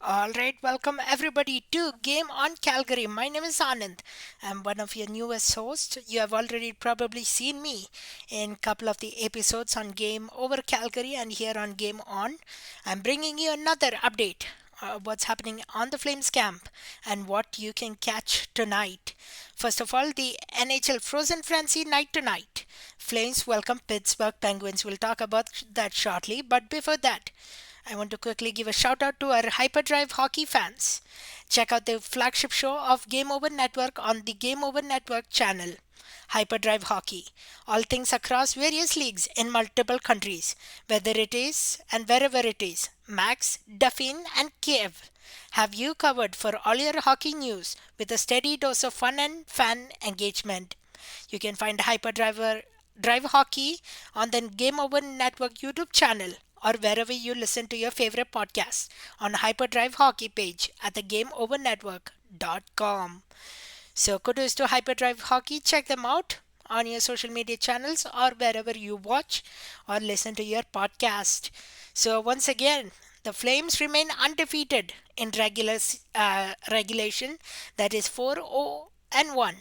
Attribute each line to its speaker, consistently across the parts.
Speaker 1: All right, welcome everybody to Game On Calgary. My name is Anand. I'm one of your newest hosts. You have already probably seen me in a couple of the episodes on Game Over Calgary and here on Game On. I'm bringing you another update. What's happening on the Flames camp and what you can catch tonight. First of all, the NHL Frozen Frenzy night tonight. Flames welcome Pittsburgh Penguins. We'll talk about that shortly, but before that, I want to quickly give a shout out to our Hyperdrive hockey fans. Check out the flagship show of Game Over Network on the Game Over Network channel. Hyperdrive Hockey. All things across various leagues in multiple countries, whether it is and wherever it is. Max, Duffin, and Kiev have you covered for all your hockey news with a steady dose of fun and fan engagement. You can find Drive Hockey on the Game Over Network YouTube channel or wherever you listen to your favorite podcast on Hyperdrive Hockey page at the GameOverNetwork.com. So kudos to Hyperdrive Hockey. Check them out on your social media channels or wherever you watch or listen to your podcast. So once again, the Flames remain undefeated in regulation, that is 4-0-1,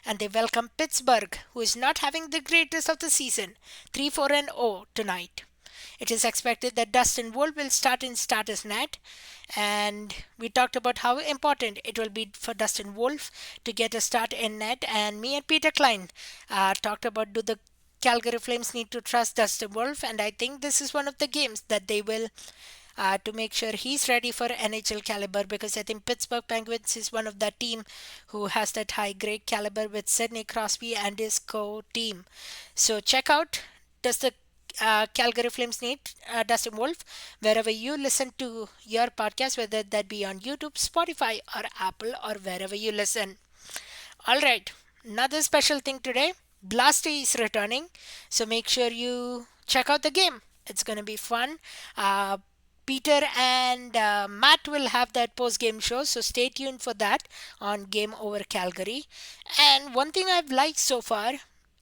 Speaker 1: and they welcome Pittsburgh, who is not having the greatest of the season, 3-4-0 tonight. It is expected that Dustin Wolf will start in starters net, and we talked about how important it will be for Dustin Wolf to get a start in net. And me and Peter Klein talked about, do the Calgary Flames need to trust Dustin Wolf, and I think this is one of the games that they will to make sure he's ready for NHL caliber, because I think Pittsburgh Penguins is one of the team who has that high grade caliber with Sidney Crosby and his co-team. So check out, does the Calgary Flames need Dustin Wolf wherever you listen to your podcast, whether that be on YouTube, Spotify, or Apple, or wherever you listen. All right, another special thing today, Blasty is returning, so make sure you check out the game. It's going to be fun. Peter and Matt will have that post game show, so stay tuned for that on Game Over Calgary. And one thing I've liked so far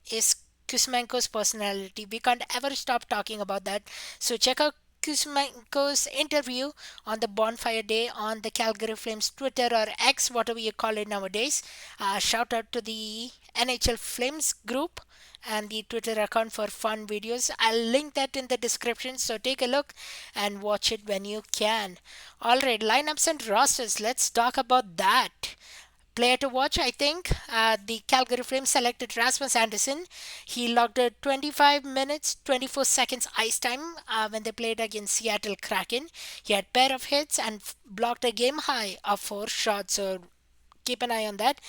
Speaker 1: is Kuzmenko's personality. We can't ever stop talking about that. So check out Kuzmenko's interview on the Bonfire Day on the Calgary Flames Twitter or X, whatever you call it nowadays. Shout out to the NHL Flames group and the Twitter account for fun videos. I'll link that in the description, so take a look and watch it when you can. Alright, lineups and rosters. Let's talk about that. Player to watch, I think. The Calgary Flames selected Rasmus Anderson. He logged a 25 minutes, 24 seconds ice time when they played against Seattle Kraken. He had pair of hits and blocked a game high of 4 shots. So keep an eye on that.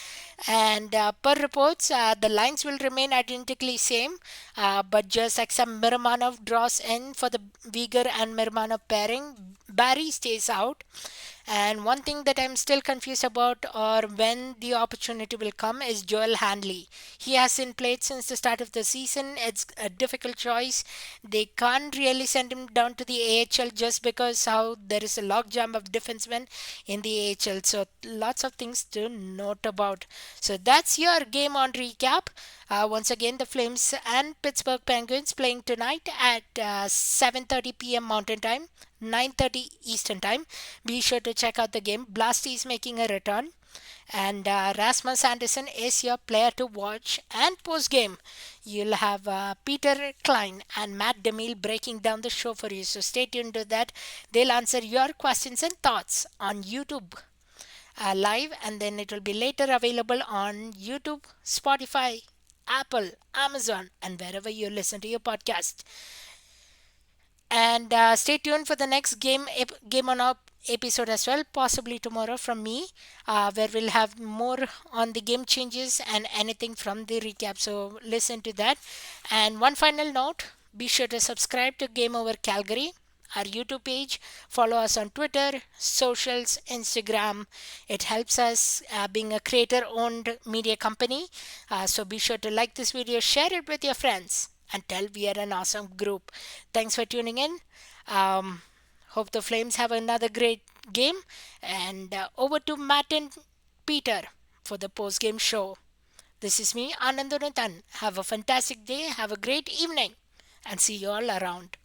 Speaker 1: And per reports, the lines will remain identically same, but just accept Miramanov draws in for the Viger and Miramanov pairing. Barry stays out. And one thing that I'm still confused about, or when the opportunity will come, is Joel Handley. He hasn't played since the start of the season. It's a difficult choice. They can't really send him down to the AHL just because how there is a logjam of defensemen in the AHL. So lots of things to note about. So that's your game on recap. Once again, the Flames and Pittsburgh Penguins playing tonight at 7:30 p.m. Mountain Time, 9:30 Eastern Time. Be sure to check out the game. Blasty is making a return, and Rasmus Anderson is your player to watch. And post game, you'll have Peter Klein and Matt DeMille breaking down the show for you. So stay tuned to that. They'll answer your questions and thoughts on YouTube live, and then it will be later available on YouTube, Spotify, Apple, Amazon, and wherever you listen to your podcast. And stay tuned for the next game on up episode as well, possibly tomorrow from me, where we'll have more on the game changes and anything from the recap. So listen to that. And one final note: be sure to subscribe to Game Over Calgary, our YouTube page. Follow us on Twitter, socials, Instagram. It helps us being a creator-owned media company. So be sure to like this video, share it with your friends, and tell we are an awesome group. Thanks for tuning in. Hope the Flames have another great game. And over to Matt and Peter for the post-game show. This is me, Anand Unnithan. Have a fantastic day. Have a great evening. And see you all around.